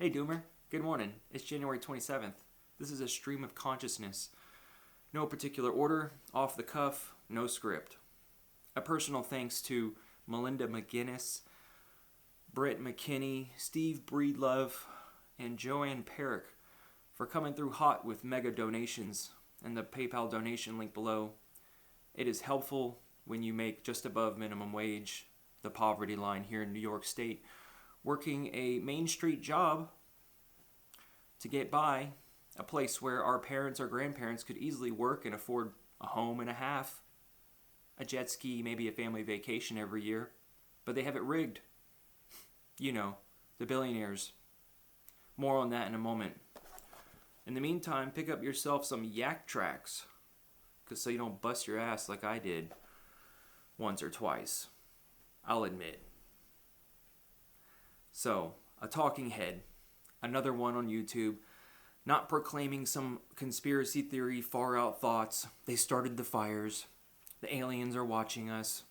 Hey Doomer, good morning. It's January 27th. This is a stream of consciousness. No particular order, off the cuff, no script. A personal thanks to Melinda McGinnis, Britt McKinney, Steve Breedlove, and Joanne Perrick for coming through hot with mega donations and the PayPal donation link below. It is helpful when you make just above minimum wage, the poverty line here in New York State, working a Main Street job to get by, a place where our parents or grandparents could easily work and afford a home and a half, a jet ski, maybe a family vacation every year, but they have it rigged. You know, the billionaires. More on that in a moment. In the meantime, pick up yourself some yak tracks, so you don't bust your ass like I did once or twice. I'll admit. So, a talking head, another one on YouTube, not proclaiming some conspiracy theory, far out thoughts. They started the fires. The aliens are watching us.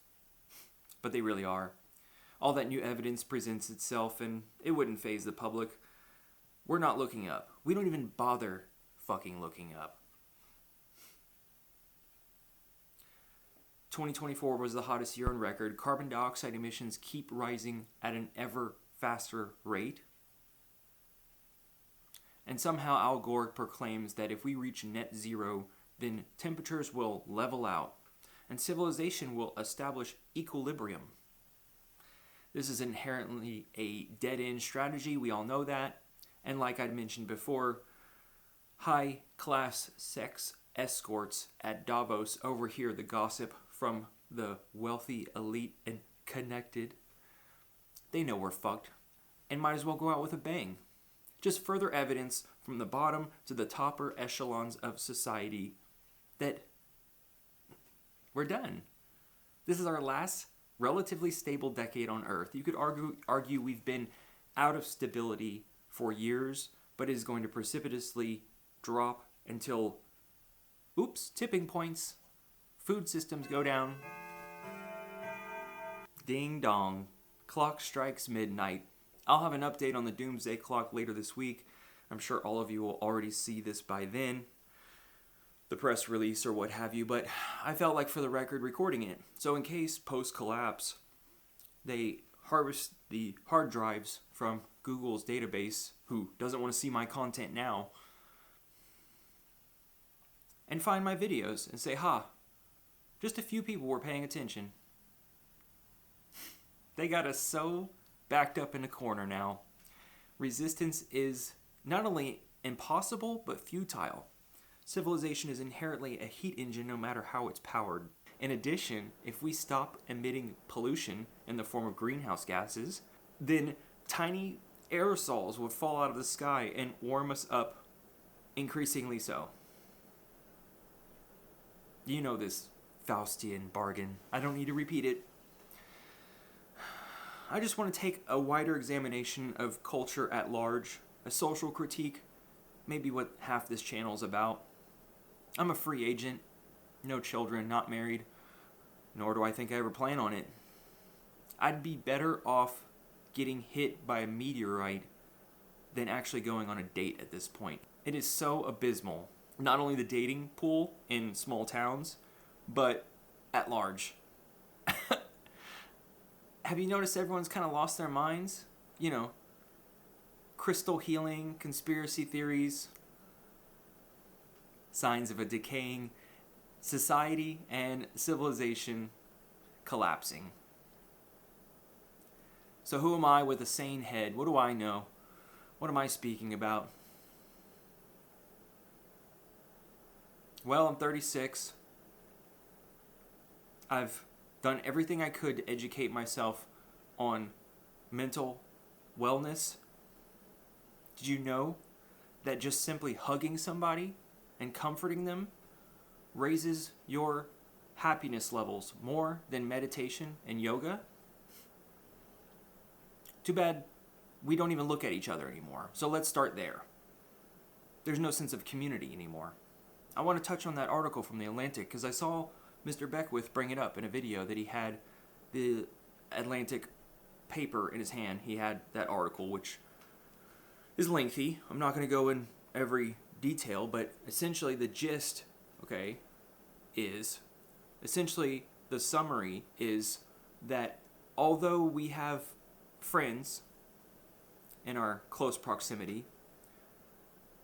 But they really are. All that new evidence presents itself, and it wouldn't faze the public. We're not looking up. We don't even bother fucking looking up. 2024 was the hottest year on record. Carbon dioxide emissions keep rising at an ever faster rate. And somehow Al Gore proclaims that if we reach net zero, then temperatures will level out and civilization will establish equilibrium. This is inherently a dead-end strategy. We all know that. And like I mentioned before, high-class sex escorts at Davos overhear the gossip from the wealthy, elite, and connected. They know we're fucked and might as well go out with a bang. Just further evidence from the bottom to the topper echelons of society that we're done. This is our last relatively stable decade on Earth. You could argue we've been out of stability for years, but it is going to precipitously drop until, tipping points. Food systems go down. Ding dong. Clock strikes midnight. I'll have an update on the doomsday clock later this week. I'm sure all of you will already see this by then, the press release or what have you, but I felt like for the record recording it. So in case post-collapse, they harvest the hard drives from Google's database, who doesn't want to see my content now, and find my videos and say, just a few people were paying attention. They got us so backed up in a corner now. Resistance is not only impossible, but futile. Civilization is inherently a heat engine no matter how it's powered. In addition, if we stop emitting pollution in the form of greenhouse gases, then tiny aerosols would fall out of the sky and warm us up increasingly so. You know this Faustian bargain. I don't need to repeat it. I just want to take a wider examination of culture at large, a social critique, maybe what half this channel is about. I'm a free agent, no children, not married, nor do I think I ever plan on it. I'd be better off getting hit by a meteorite than actually going on a date at this point. It is so abysmal, not only the dating pool in small towns, but at large. Have you noticed everyone's kind of lost their minds? You know, crystal healing, conspiracy theories, signs of a decaying society and civilization collapsing. So who am I with a sane head? What do I know? What am I speaking about? Well, I'm 36. I've done everything I could to educate myself on mental wellness. Did you know that just simply hugging somebody and comforting them raises your happiness levels more than meditation and yoga? Too bad we don't even look at each other anymore. So let's start there. There's no sense of community anymore. I want to touch on that article from The Atlantic because I saw Mr. Beckwith bring it up in a video that he had the Atlantic paper in his hand. He had that article, which is lengthy. I'm not going to go in every detail, but essentially the gist, okay, is essentially the summary is that although we have friends in our close proximity,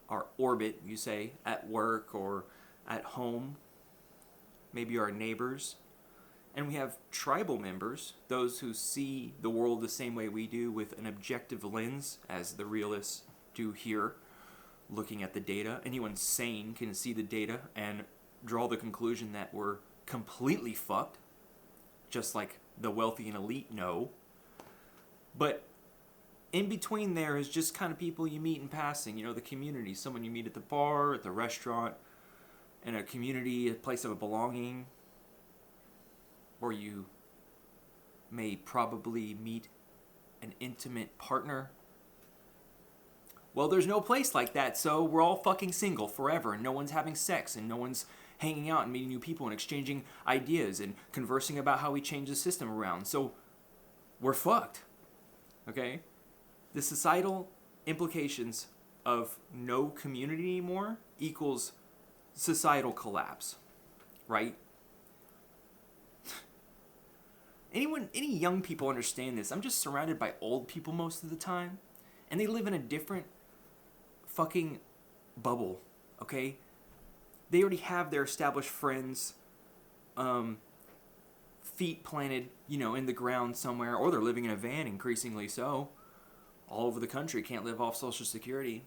our orbit, you say, at work or at home, maybe our neighbors, and we have tribal members, those who see the world the same way we do with an objective lens, as the realists do here, looking at the data. Anyone sane can see the data and draw the conclusion that we're completely fucked, just like the wealthy and elite know. But in between there is just kind of people you meet in passing, the community, someone you meet at the bar, at the restaurant, in a community, a place of belonging, or you may probably meet an intimate partner. Well, there's no place like that, so we're all fucking single forever, and no one's having sex, and no one's hanging out and meeting new people and exchanging ideas and conversing about how we change the system around. So we're fucked, okay? The societal implications of no community anymore equals societal collapse, right? Any young people understand this. I'm just surrounded by old people most of the time, and they live in a different fucking bubble, okay? They already have their established friends, feet planted, in the ground somewhere, or they're living in a van, increasingly so, all over the country, can't live off Social Security.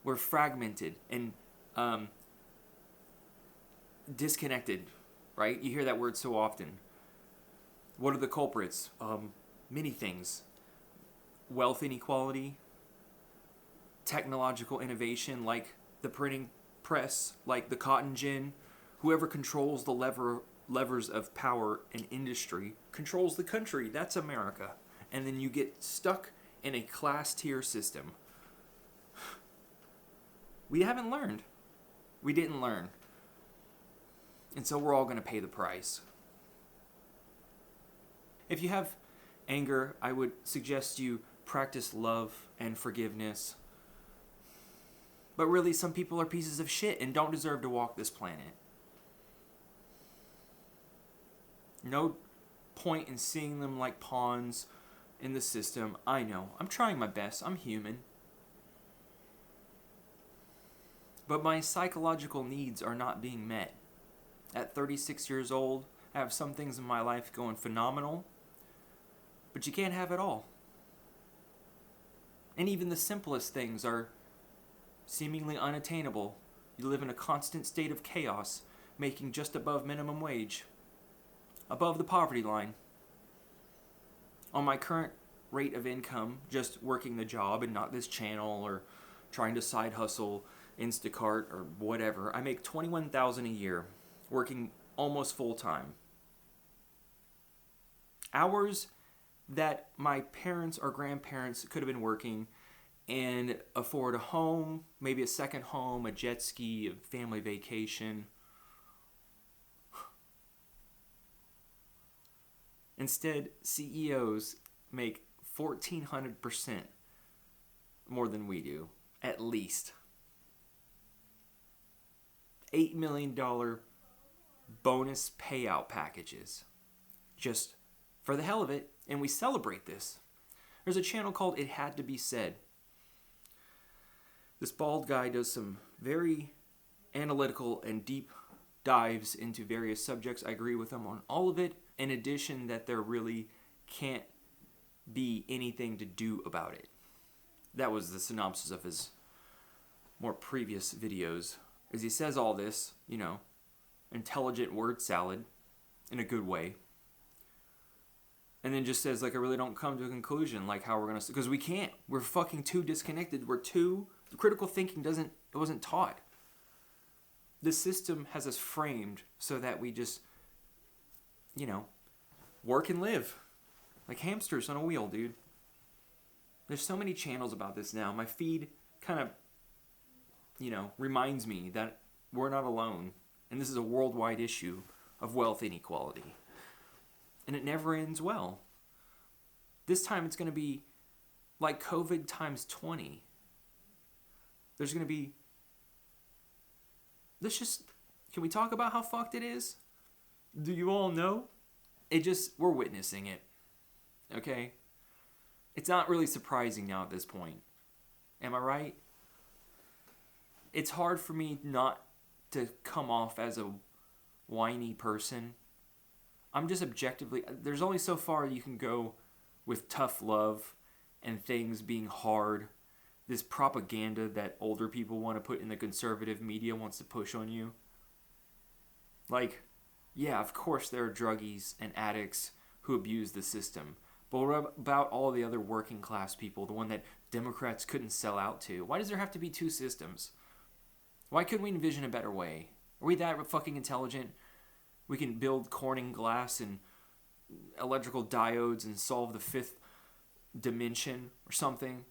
We're fragmented and disconnected, right? You hear that word so often. What are the culprits? Many things. Wealth inequality, technological innovation like the printing press, like the cotton gin. Whoever controls the levers of power and industry controls the country. That's America. And then you get stuck in a class tier system. We haven't learned. We didn't learn. And so we're all going to pay the price. If you have anger, I would suggest you practice love and forgiveness. But really, some people are pieces of shit and don't deserve to walk this planet. No point in seeing them like pawns in the system. I know. I'm trying my best. I'm human. But my psychological needs are not being met. At 36 years old, I have some things in my life going phenomenal, but you can't have it all. And even the simplest things are seemingly unattainable. You live in a constant state of chaos, making just above minimum wage, above the poverty line. On my current rate of income, just working the job and not this channel or trying to side hustle Instacart or whatever, I make $21,000 a year, working almost full time. Hours that my parents or grandparents could have been working and afford a home, maybe a second home, a jet ski, a family vacation. Instead, CEOs make 1,400% more than we do, at least. $8 million bonus payout packages, just for the hell of it, and we celebrate this. There's a channel called It Had to Be Said. This bald guy does some very analytical and deep dives into various subjects. I agree with him on all of it. In addition, that there really can't be anything to do about it. That was the synopsis of his more previous videos. As he says all this, intelligent word salad in a good way. And then just says, I really don't come to a conclusion, how we're going to... Because we can't. We're fucking too disconnected. Critical thinking wasn't taught. The system has us framed so that we just, work and live. Like hamsters on a wheel, dude. There's so many channels about this now. My feed kind of, reminds me that we're not alone. And this is a worldwide issue of wealth inequality. And it never ends well. This time it's going to be like COVID times 20. There's going to be... Can we talk about how fucked it is? Do you all know? We're witnessing it. Okay? It's not really surprising now at this point. Am I right? It's hard for me not to come off as a whiny person. I'm just objectively... There's only so far you can go with tough love and things being hard. This propaganda that older people want to put in the conservative media wants to push on you. Like, yeah, of course there are druggies and addicts who abuse the system. But what about all the other working class people, the one that Democrats couldn't sell out to? Why does there have to be two systems? Why couldn't we envision a better way? Are we that fucking intelligent? We can build Corning glass and electrical diodes and solve the fifth dimension or something.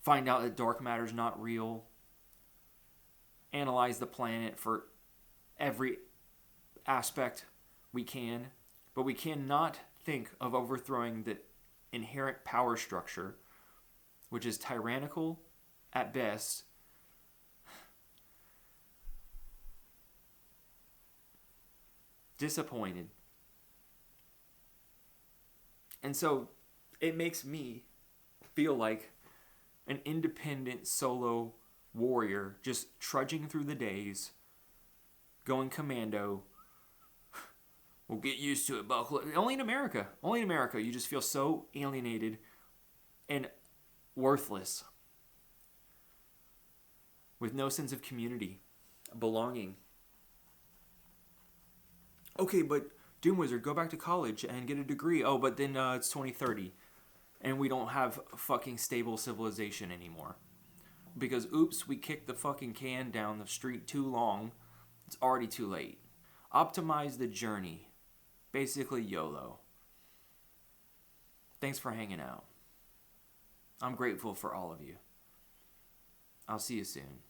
Find out that dark matter's not real. Analyze the planet for every aspect we can. But we cannot think of overthrowing the inherent power structure, which is tyrannical at best. Disappointed. And so it makes me feel like an independent solo warrior just trudging through the days, going commando. We'll get used to it, buckle. Only in America. Only in America. You just feel so alienated and worthless, with no sense of community, belonging. Okay, but Doom Wizard, go back to college and get a degree. Oh, but then it's 2030, and we don't have fucking stable civilization anymore. Because, oops, we kicked the fucking can down the street too long. It's already too late. Optimize the journey. Basically, YOLO. Thanks for hanging out. I'm grateful for all of you. I'll see you soon.